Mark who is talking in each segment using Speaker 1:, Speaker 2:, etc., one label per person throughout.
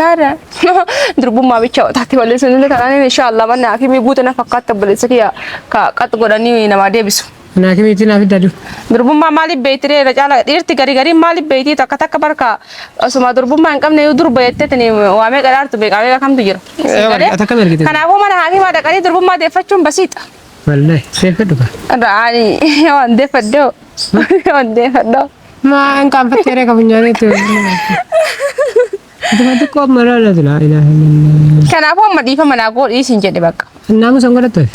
Speaker 1: نارا دربوا ما بيتشوا تحت ولا سنة كان إن شاء الله ما نعرف مي بوتنا فقط بلسكيا كات قراني نمادي بس
Speaker 2: أنا كم يتنا في دادو
Speaker 1: دربوا ما مالي بيتري رجال إرتي غري مالي بيتي تكتا بركة أسمع دربوا ما إنكم نيو درب بيتة تني وامي قرار تبي قامي كم تجرا
Speaker 2: أتكلم كده
Speaker 1: كان أبو ما نهاجي ما دكاني دربوا ما دفتشون بسيط
Speaker 2: والله سيف دوكا
Speaker 1: راني يوان دفتدو يوان دفتدو
Speaker 2: ما إنكم فتيرة كابنياني تو itu mati kok marah lah tu lah ilah.
Speaker 1: Kenapa dhifama naqol isin jedhe bakka.
Speaker 2: Namu sangalattu.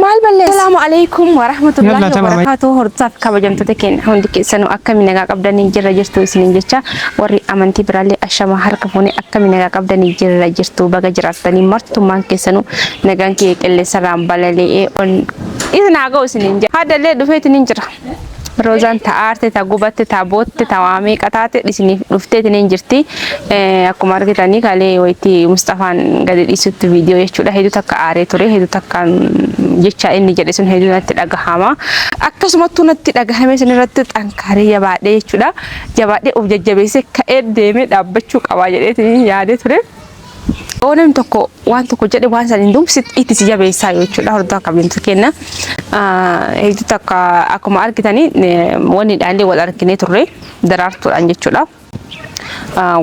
Speaker 1: Maal balle. Assalamualaikum warahmatullahi wabarakatuh. Hortaaf kabajamtoota keenya hundi keessanuu akkamiin nagaa qabdanii jirra jirtu isiniin jecha warri amantii biraallee ashama harka fuunee akkamiin nagaa qabdanii jirra jirtu baga jiraatanii martummaan keessanuu nagaan kee qilleensarraan balali'ee on isin haa ga'u isiniin jedha. Haadhallee dhufeetiin jira. rozan ta'arte ta gubatte ta botte ta waame qatate disini dhuftee tinin jirti akkuma argitanii kale wayti Mustafaan gadi dhisutti video jechuudha hedduu takka aaree ture hedduu takka jecha inni jedhe sun hedduu natti dhagahama akkasumattuu natti dhagahame sun irratti xankaaree jabaadhe jechuudha jabaadhe of jajjabeesse ka'ee deemee dhaabbachuu qaba jedheetiin yaade ture Onem tokko waan tokko jedhe waan san indumsit itti si jabeessaa jechuudha hordofa kabintu kenna hedduu takka akkuma argitanii wanni dhaandee wal arginee turre Darartuudhaan jechuudha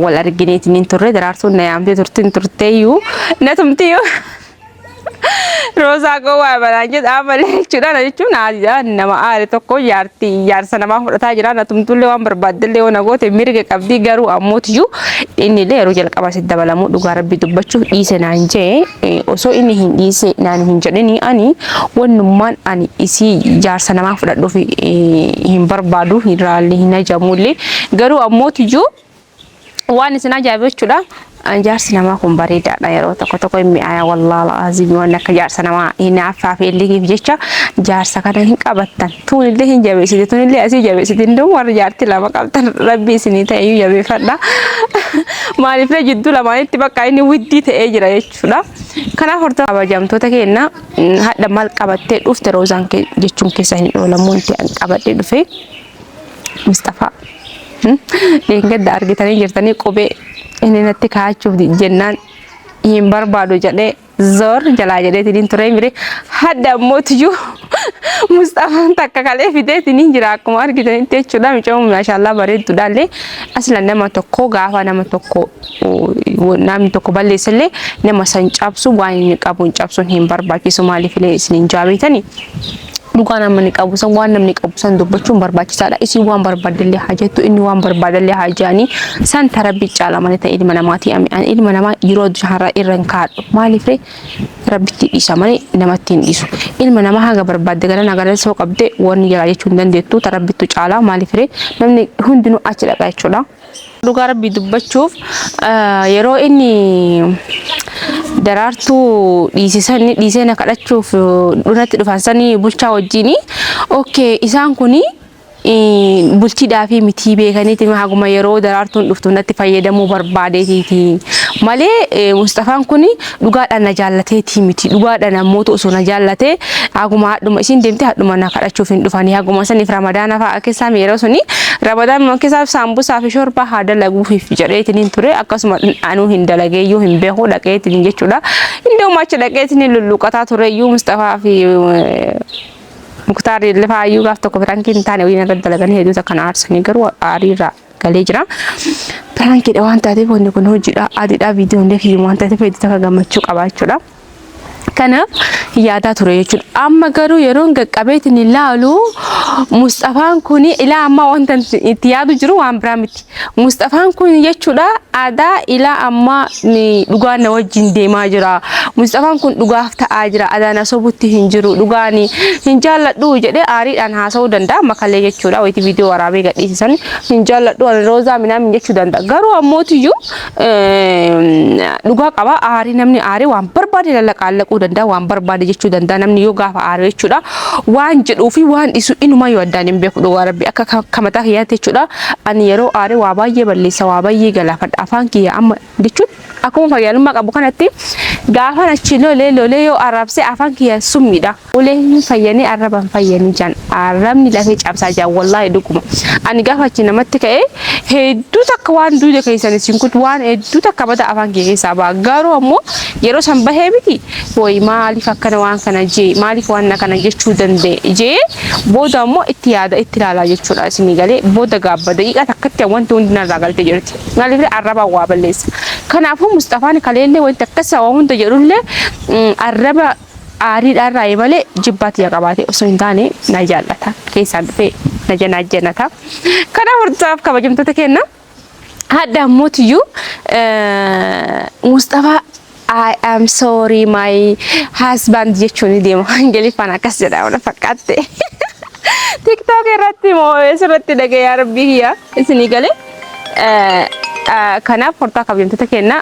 Speaker 1: wal argineetiin turre Darartuun na yaamtee turteeyyuu na tumtiyyuu Rosa ko waa banaan amale jechuudha jechuun nama aare tokko yaarsa namaa fudhataa jira na tumtullee waan barbaaddellee waan goote mirga qabdii garuu ammootiyyu inni illee yeroo jalqaba sitti dabalamu dhugaa rabbi dubbachuuf dhiise naan jee osoo inni hin dhiise naan hin jedhini ani wannummaan ani isii jaarsa namaa fudhadhuuf hin barbaadu hin raalli hin ajamullee garuu ammootiyyu waan isin ajaa'iba jechuudha jaarsi namaa kun bareedaadha yeroo tokko inni ayaa wallahi azimi waan akka jaarsa namaa hin affaaf illee jecha jaarsa kana hin qabattan tuun illee hin jabeessite tuun illee asii jabeessite ndum warra jaarti lama qabtan rabbi isinii ta'ee jabeeffadha maaliif jidduu lamaanitti bakka inni widdii ta'ee jira jechuudha kanaaf horta kabajamtoota keenya hadda maal qabattee dhufte rozan jechuun keessa hin oolamuun qabadhee dhufe Mustafa Enggak argitanii jirtanii qubee inni natti kaachuuf jennaan hin barbaadu jedhee zor jalaa jedheetiin ture mire hadda mootiyyuu Mustafaan takka kalee fideetiin jira akkuma argitanitti jechuudha micooma maashaallah bareedduudhaallee aslan nama tokko gaafa nama tokko namni tokko balleessallee nama san cabsu waan inni qabuun cabsuun hin barbaachisu maaliifillee isin jaabeetanii dhugaan namni qabu san waan namni qabu san dubbachuun barbaachisaadha isin waan barbaadallee hajatu inni waan barbaadallee hajaani san tarabbi caalamane ta'e ilma namaati ami'an ilma namaa yeroo har'a irran kaadhu maaliif rabbitti dhiisa malee namatti hin dhiisu ilma namaa haga barbaadde gara nagara soo qabde waan jira jechuun dandeettu tarabbitu caala maaliif namni hundinuu achi dhaqa jechuudha dhugaa rabbi dubbachuuf yeroo inni Darartuu dhiisee na kadhachuuf dhunatti dhufansanii bulchaa wajjini okay isaan kuni bulchiidhaa fi mitii beekaniiti haguma yeroo Darartuun dhuftu natti fayyadamuu barbaadeetiiti malee Mustafaan kuni dhugaadhaan na jaallateeti miti dhugaadhaan namoota osoo na jaallatee haguma hadhuma isin deemte hadhuma na kadhachuuf hin dhufanii haguma saniif ramadaana fa'a keessaa yeroo suni ramadaan keessaaf saambusaa fi shorbaa haa dalaguuf jedheetiin ture akkasuma anuu hin dalageeyyuu hin beeku dhaqeetiin jechuudha indoo macha dhaqeetiin lulluqataa tureyyuu Mustafaa fi Muktaar lafaayyuu gaaf tokko Frankiin taane waliin irra dalagan hedduu takkan aarsanii garuu aariirraa galee jira Frankiidha waan taateef wanni kun hojiidha adiidha viidiyoo hundee kiyyuu waan taateef hedduu takka gammachuu qaba jechuudha kanaaf yaadaa ture jechuudha amma garuu yeroo qaqqabeetiin ilaalu Mustafaan kun ilaa amma wanta itti yaadu jiru waan biraa miti Mustafaan kun jechuudha aadaa ilaa amma dhugaan na wajjin deemaa jira Mustafaan kun dhugaaf ta'aa jira aadaa na sobutti hin jiru dhugaan hin jaalladhu jedhee aariidhaan haasa'uu danda'a makalee jechuudha wayitii viidiyoo waraabee gadhiisisan hin jaalladhu ani roozaa minaamin jechuu danda'a garuu ammootiyyuu dhugaa qaba aarii namni aarii waan barbaade lallaqaallaquu danda'a waan barbaade jechuu danda'a namni yoo gaafa aarii jechuudha waan jedhuu fi waan dhisu inuma yoo addaan hin beeku dhugaa rabbi akka kamataa kiyyaatti jechuudha ani yeroo aarii waa baay'ee balleessa waa baay'ee galaafadha afaan kiyya amma jechuun akkuma fayyaalummaa qabu kanatti gaafa achi lolee yoo arrabse afaan kiyya summidha uleen fayyanii arraban fayyanii jan arrabni lafee cabsaa jaa wallahi dhuguma ani gaafa achi namatti ka'e hedduu takka waan duude keessan isin kut waan hedduu takka bada afaan kiyya keessaa ba'a garuu ammoo yeroo san bahee miti woy maaliif akkana waan kana jee maaliif waan kana jechuu danda'e jee booda ammoo itti yaada itti ilaalaa jechuudha isin galee booda gaabba daqiiqa takkatti wanti hundi narraa galtee jirti maaliif arraba waa balleessa kanaafuu Mustafaan kaleellee wanti akkasa waa hunda jedhullee arraba aariidhaan raayee malee jibbaatti qabaate osoo hin taane na jaallata keessaan dhufee na janaajjanata kana hortaaf kabajamtoota kenna hadda mootiyyuu Mustafaa I am sorry my husband jechuun deema ingiliffaan akkas jedha wala fakkaate TikTok irratti moo asirratti dhagee rabbii kiyya isinii galee kanaaf hortaa kabajamtoota kenna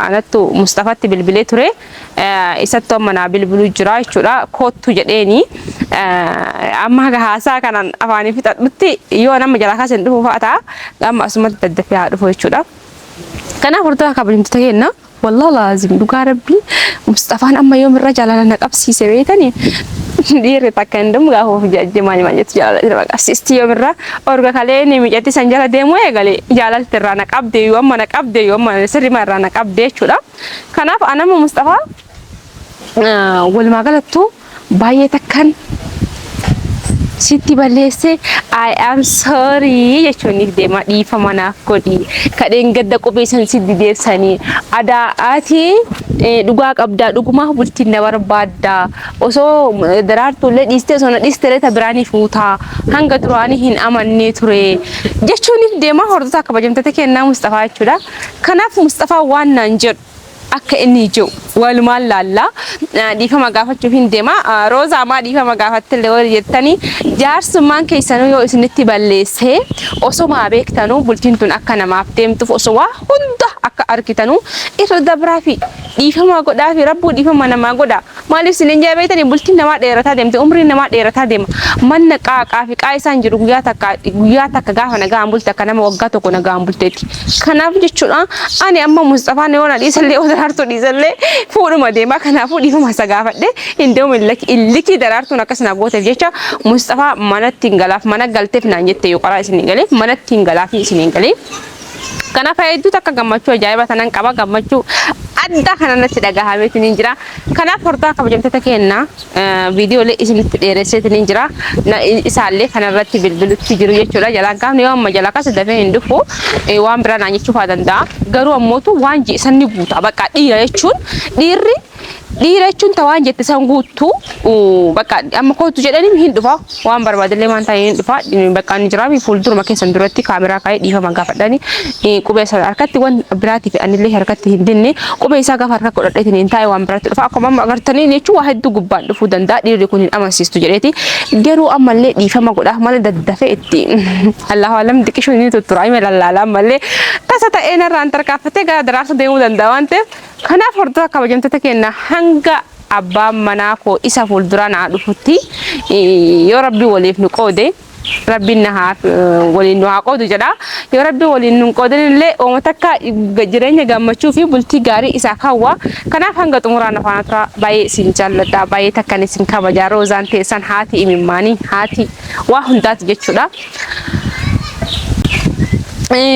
Speaker 1: anattu Mustafaatti bilbilee ture isattu amma naa bilbiluu jira jechuudha kootu jedheeni amma haasaa kanan afaanii fixadhutti yoo nama jalaa kaasan dhufu fa'a ta'a amma asumatti daddafee haa dhufu jechuudha kanaaf hortaa kabajamtoota kenna والله لازم دوغا ربي مصطفى اما يوم الرجال انا نقبسي سويتني دير تكندم غاهو جماني ما جت جال اسيستي يوم الرا اورغا كاليني ميجتي سنجلا ديمو يغلي جالال ترانا قبدي يوم انا قبدي يوم سري مرانا قبدي چودا كناف انا مصطفى ولما قالتو باي تكن Siti balese I am sorry jechuun deema dhifama naaf godhi kadheen gadda qubeessan siddi deebsanii ada ati dhugaa qabdaa dhugumaa bultiin na barbaadda osoo Darartuun dhiiste osoo na dhiiste ta biraanii fuutaa hanga duraanii hin amannee ture jechuun deema hordofaa kabajamtoota kennaa Mustafaa jechuudha kanaaf Mustafaa waan naan jedhu akka inni jiru walumaan laalla dhifama gaafachuuf hin deema rozaa maa dhifama gaafattillee wal jettanii jaarsummaan keessanuu yoo isinitti balleesse osoma beektanu bultiin tun akka namaaf deemtuuf osoo waa hunda akka argitanu irra dabraa fi dhifama godhaa fi rabbuu dhifama namaa godha maaliif sinin jaabeetanii bultiin namaa dheerataa deemte umriin namaa dheerataa deema manna qaaqaa fi qaa isaan jiru guyyaa takka gaafa nagaan bulte akka nama waggaa tokko nagaan bulteetti kanaaf jechuudha ani amma Mustafaan yoo na dhiisallee Darartuu dhiisallee fuudhuma deemaa kanaafuu dhifama sagaafadhe hindeemu illiki Darartuun akkasina gooteef jecha Mustafaa manatti hin galaaf mana galteef naan jette yoo qaraa isin galee manatti hin galaaf isin galee kanaaf hedduu takka gammachuu ajaa'iba tanan qaba gammachuu adda kanatti dhagahameetiin jira kanaaf hortaa kabajamtoota kenna viidiyoolee isinitti dheeresseetiin jira isaallee kanarratti bilbilutti jiru jechuudha jalaan kaafne yoo amma jala kasa dafee hin dhufu waan biraa naan jechuu faa danda'a garuu ammootu waan ji'isan ni guuta bakka dhiira jechuun tawaan jette san guutu bakka amma kootu jedhanii hin dhufa waan barbaadallee waan ta'e hin dhufa bakka ni jira fuulduruma keessan duratti kaameraa kaa'ee dhifama gaafadhani qubee isaa harkatti waan biraatiif anillee harkatti hin dinne qubee isaa gaafa harka godhadheetiin hin taa'e waan biraatti dhufa akkuma amma agartanii jechuun waa hedduu gubbaan dhufuu danda'a dhiirri kun hin amansiistu jedheeti garuu ammallee dhifama godhaaf mala daddafee itti Allahu alam diqishuu ni tuttura ime lallaala ammallee tasa ta'ee narraan tarkaaffatee gara Darartuu deemuu danda'a waan ta'eef kanaaf hordofaa kabajamtoota kenna hanga abbaan manaa koo isa fuuldura naa dhufutti yoo rabbi waliif nu qoode rabbiin na waliin nu haa qoodu jedha yoo rabbi waliin nu qoodanillee uummata akka jireenya gammachuu fi bultii gaarii isaa kaawwa kanaaf hanga xumuraan afaan tura baay'ee isin jaalladha baay'ee takkan isin kabajaa rozaan teessan haati imimmaanii haati waa hundaati jechuudha.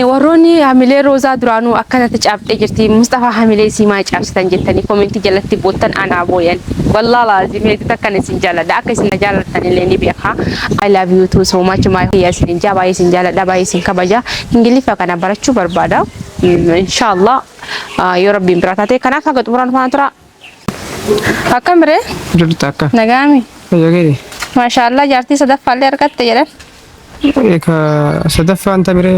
Speaker 1: warroonni hamilee rozaa duraanuu akkanatti caafdee jirti Mustafaa hamilee siimaa caafsitan jettanii koomenti jalatti boottan anaa booyan wallahi laazim hedduu akkan isin jaalladha akka isin jaallattan illee ni beeka I love you too so much my dear isin baay'ee isin jaalladha baay'ee isin kabaja ingiliffa kana barachuu barbaada inshallah yoo rabbiin bira taate kanaaf haga xumuraan afaan tura akkam bire
Speaker 2: jirta akka
Speaker 1: nagaami
Speaker 2: fayyagee
Speaker 1: maashaallah jaartii sadaffaallee argatte jedhan
Speaker 2: Eka sadaffaan tabire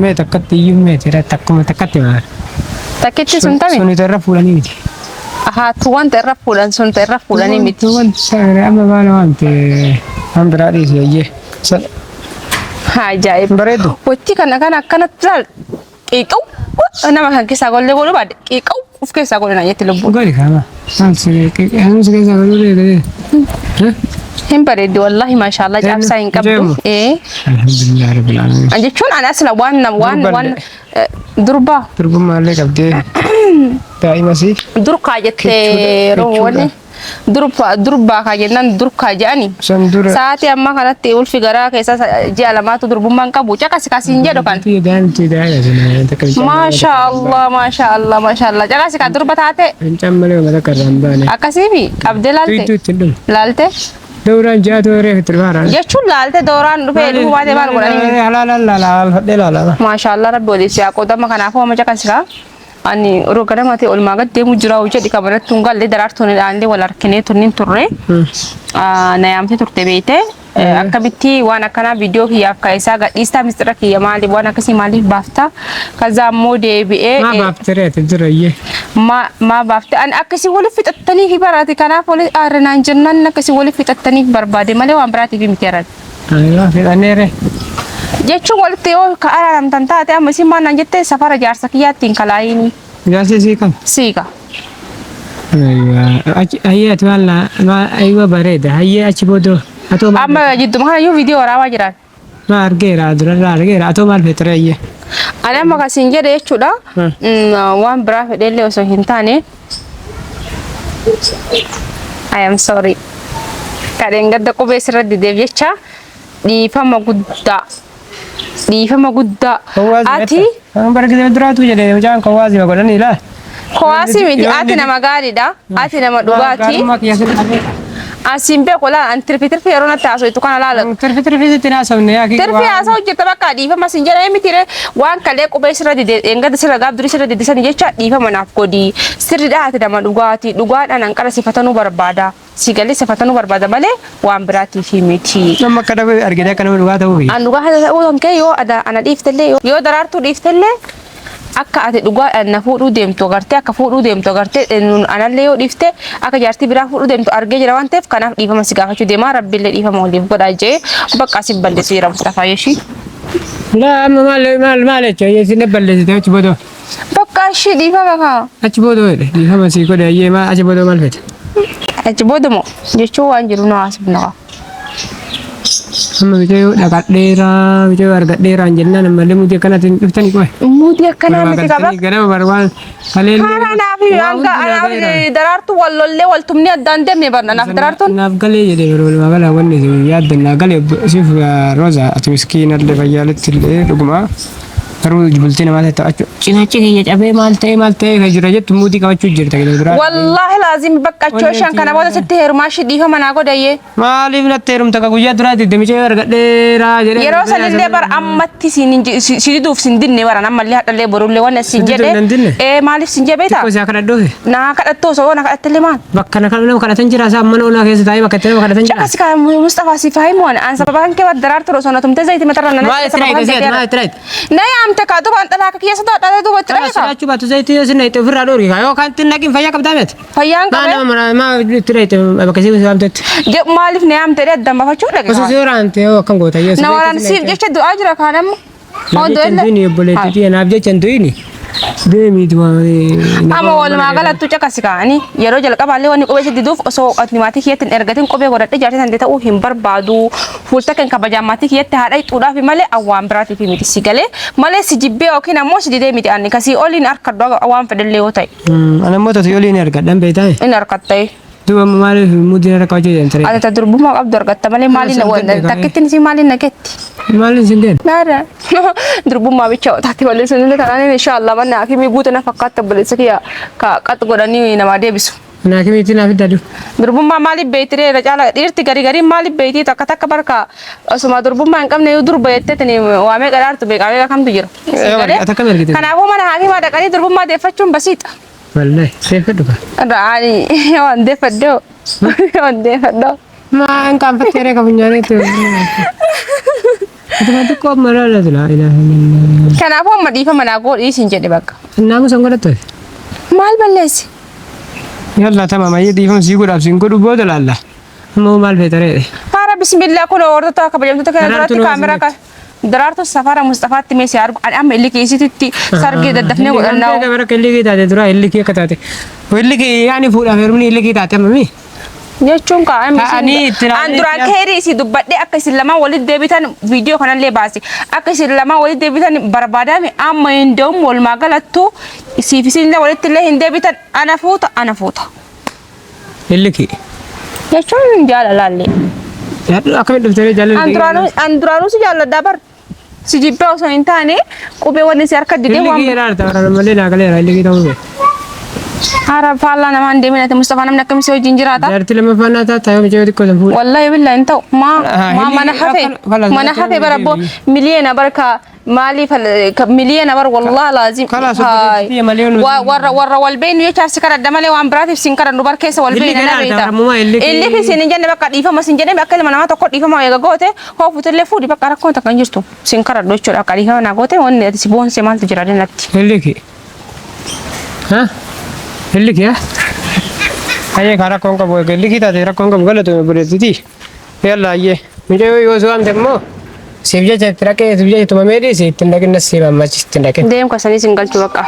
Speaker 2: mee takkatti iyyuu mee tira takkuma takkatti maar.
Speaker 1: Takkitti sun tabi?
Speaker 2: Sun irra fuudhanii miti.
Speaker 1: Aha tu wanta irra fuudhan sun irra fuudhanii miti.
Speaker 2: Tu wanta sana amma baala wanta an biraa dhiisee iyyee.
Speaker 1: Ajaa'ib.
Speaker 2: Bareedu.
Speaker 1: Watti kana akkanatti laal xiixu nama kan keessa golle godhu baadhe qiiqaw uf keessa godhe na jetti lubbu.
Speaker 2: Goli kama. Samsi keessa godhu dee.
Speaker 1: Hin bareeddi wallahi maashaallah cabsaa hin qabdu.
Speaker 2: Alhamdulillah rabbil alamin.
Speaker 1: Jechuun ani asla waan durba.
Speaker 2: Durba maalee qabdee. Daa'imasi.
Speaker 1: Durkaa jettee roowwani. Durba kajennan durka jani saati amma kanatti ulfi garaa keessa ji'a lamaatu durbummaan qabu caqasi kasiin jedhu kan maashaallah caqasi kan durba taate akkasiifi qabdee laalte
Speaker 2: Dooran jaatu reef tirbaara
Speaker 1: jechuun laalte dooraan dhufee dhufumaatee maal godhanii
Speaker 2: halala
Speaker 1: maashaallah rabbi waliif yaa qoodama kanaafuu amma caqasikaa ani rogana mate olmaa gad deemu jira hojii dhika barattu ngalle Darartun ilaalle wal arkinee tunnin turre na yaamte turte beete akkamitti waan akkana viidiyoo kiyyaaf kaa'isaa gadhiistaa mistira kiyya maali waan akkasii maaliif baafta kaza ammoo deebi'ee
Speaker 2: ma baaftereet jirayye
Speaker 1: ma baafte an akkasii waliif fixattanii fi baraati kanaaf wali aarenaan jennaan akkasii waliif fixattanii barbaade malee waan biraatiif miteeran
Speaker 2: aywa fixaneere
Speaker 1: jechuun walitti yoo ka'aadhaan taate amma isin maannaan jettee safara jaarsa kiyyaattiin kalaayiini.
Speaker 2: Jaarsi sii kam?
Speaker 1: Siiga.
Speaker 2: Hayyee ati aywa bareeda hayyee achi boodoo.
Speaker 1: Amma jidduma kana iyyuu viidiyoo waraabaa jiran.
Speaker 2: Ma argeera durarraa argeera atoo maal feetere hayyee.
Speaker 1: Ani amma kasiin jedhe jechuudha waan biraa fedheellee osoo hin taane. I am sorry. Kadeen gadda qubee sirratti deebi jecha dhifama guddaa. Dhifama guddaa. Ati
Speaker 2: bargee duraatu jedhee hojaan kowaasii godhanii laa.
Speaker 1: Kowaasii miti ati nama gaariidha. Ati nama dhugaati. Asin be kola an tirfi yeroo natti haasoo itu kana laala.
Speaker 2: Tirfi sitti haasofne yaa kii.
Speaker 1: Tirfi haasoo hojjeta bakka dhifama sin jedhee mitire waan kalee qubee sirra dide engada sirra gaabduri sirra dide san jecha dhifama naaf godhi. Sirri dhaate nama dhugaati dhugaadhaan an qara sifatanuu barbaada. Sigalee sifatanuu barbaada malee waan biraatiif miti.
Speaker 2: Nama kada argite kana dhugaa ta'uu.
Speaker 1: An dhugaa ta'uu kan yoo ana dhiiftellee yoo Darartuu dhiiftellee akka ati dhugaadhaan na fuudhuu deemtu agartee akka fuudhuu deemtu agartee anallee yoo dhiifte akka jaartii biraa fuudhuu deemtu argee jira waan ta'eef kanaaf dhiifama si gaafachuu deemaa rabbiillee dhiifama waliif godhaa jee bakka si balleesseera Mustafaa yeshi.
Speaker 2: La amma maal jecha yesin balleessite achi boodoo.
Speaker 1: Bakka ishee dhiifama kaa.
Speaker 2: Achi boodoo dhiifama si godhe ayyee maa achi boodoo maal fete.
Speaker 1: Achi boodoo moo jechuun waan jiru na haasofna.
Speaker 2: Amma video dhaqadheeraa video argadheeraan jennaan ammallee muutii akkanaatiin dhuftanii qoe.
Speaker 1: Muutii akkanaa miti qaba.
Speaker 2: Ganama barbaan kaleen.
Speaker 1: Kanaaf Darartuu wallollee waltumni addaan deemne barna naaf Darartuun.
Speaker 2: Naaf galee jedhee walumaa gala wanni yaaddanna galee siif roza ati miskiinallee fayyaaletti illee dhuguma. Garuu bultii namaa ta'achu cinaachi kiyya cabee maal ta'e kan jira jettu muutii qabachuu jirta gidduu biraa.
Speaker 1: Wallahi laazim bakka chooshan kana booda sitti heerumaashi dhiifama naa godhayyee.
Speaker 2: Maaliif natti heerumta ka guyyaa duraati demichee argadheeraa jedhee.
Speaker 1: Yeroo sanillee bara ammatti sididuuf sin dinne bara nammallee hadhallee borullee waan sin jedhee maaliif sin jee beektaa?
Speaker 2: Tokko isaa kadhadhoofe.
Speaker 1: Naa kadhattoo osoo na kadhattellee maal?
Speaker 2: Bakka na kadhatan jira isaa mana olaa keessa taa'ee bakka itti nama kadhatan jira.
Speaker 1: Caqas kaa Mustafaa si faahimu waan an sababa kan kee Darartuu osoo na tumtee zayitii matarra na amte ka duban talaka kiyasa da dala duba tireka
Speaker 2: sirachu batu zaiti yosina ite ufirra dori ka yo kan tinnakin fayya kabdamet
Speaker 1: fayyan ka
Speaker 2: ma tirete bakasi samtet
Speaker 1: je malif ne amte de damba fachu daga
Speaker 2: so sirante yo kan gota yes
Speaker 1: na waran sir je chedu ajra kanam
Speaker 2: ondo elle boleti ti na abje chendu ini Demi tuwa
Speaker 1: ama wal magala tu cakasi kani yero jal qaballe woni qobe sididuf so atnimati kiyetin ergatin qobe godadde jarte sande ta u him barbadu fulta kan kabajamati kiyette hadai tuda fi male awam brati fi miti sigale male sijibbe okina mo sidide miti anni kasi olin arkado awam fedelle yotai
Speaker 2: ana moto to olin ergadan betai
Speaker 1: in arkattai
Speaker 2: Dua mali mudin ada kau jadi antara.
Speaker 1: Ada terbuma abdur kata mali mali na wanda takitin si mali na ketti.
Speaker 2: Mali singen.
Speaker 1: Nara. Terbuma bicara tadi mali singen karena insyaallah mana akhirnya buat na fakat terbeli sekia ka kat godani nama dia bisu.
Speaker 2: Nah akhirnya itu nafi dadu.
Speaker 1: Terbuma mali beitire rajala irti gari mali beiti tak kata kabar ka semua terbuma engkau nih udur beitte teni wame kadar tu bekawe kam tu jiro. Karena aku mana akhirnya ada kali terbuma defacun basit.
Speaker 2: Wallahi, defado ka.
Speaker 1: Rani, yon defado. Yon defado.
Speaker 2: Ma engkau pakai ka punya itu. Itu kok marah tu lah.
Speaker 1: Kenapa madi mana aku isi jadi bak?
Speaker 2: Namu sanggup tu.
Speaker 1: Mal balas.
Speaker 2: Yalla tamam aye difam sigur ab singur bodo lalla. Mau mal betere.
Speaker 1: Para bismillah aku order tu aku bajam tu kan berarti kamera ka. Darartun safara Mustafaatti mee si argu amma illi keessitti sargee daddafnee godhannaa.
Speaker 2: Kan bara illi kee taate dura illi kee kataate. Illi kee yaani fuudhaaf heerumni illi kee taate mami.
Speaker 1: Jechuun
Speaker 2: Ani
Speaker 1: an duraan keerii si dubbadhee akka isin lama walitti deebitan viidiyoo kanallee baasi. Akka isin lama walitti deebitan barbaadame amma hindoom walumaa galattu isiif isinillee walitti illee hin deebitan ana fuuta.
Speaker 2: Illi kee.
Speaker 1: Jechuun jaalalaallee.
Speaker 2: Akkamitti dhuftee jaalallee?
Speaker 1: An duraanuu si jaalladhaa bar. Si jibbaa osoo hin taane qubee wanni si harka didee
Speaker 2: waan. Illi kee laata malee naagaleera illi kee ta'uu.
Speaker 1: Arab falla nama ande minate Mustafa namni akkamisi wajjin jiraata.
Speaker 2: Jarti lama fanna taata yoo jeetu ko tan fuudhe.
Speaker 1: Wallahi billahi intau ma mana hafe barabbo miliyana barka mali miliyana bar wallahi lazim. Warra walbeenu yoo chaasi kara damale waan biraatiif sin kara dubar keessa walbeenu na beeta. Illi fi sin jenne bakka dhifama sin jenne bakka ilma nama tokko dhifama eega goote hoo fuutille fuudhi bakka rakkoon takka hin jirtu sin kara dochuudha akka dhifama na goote wanni ati si boonse maaltu jira dinatti.
Speaker 2: Illi ki. Ha? Illi kee ayee karaa koon qabu illi kee taate rakkoon qabu galatu buleetti yalla ayee mijee yoo soo amte immoo siif jecha itti dhaqee siif jecha tuma meedhii si ittiin dhaqinna si mammachi ittiin dhaqee.
Speaker 1: Deem kasanii sin galchu bakka.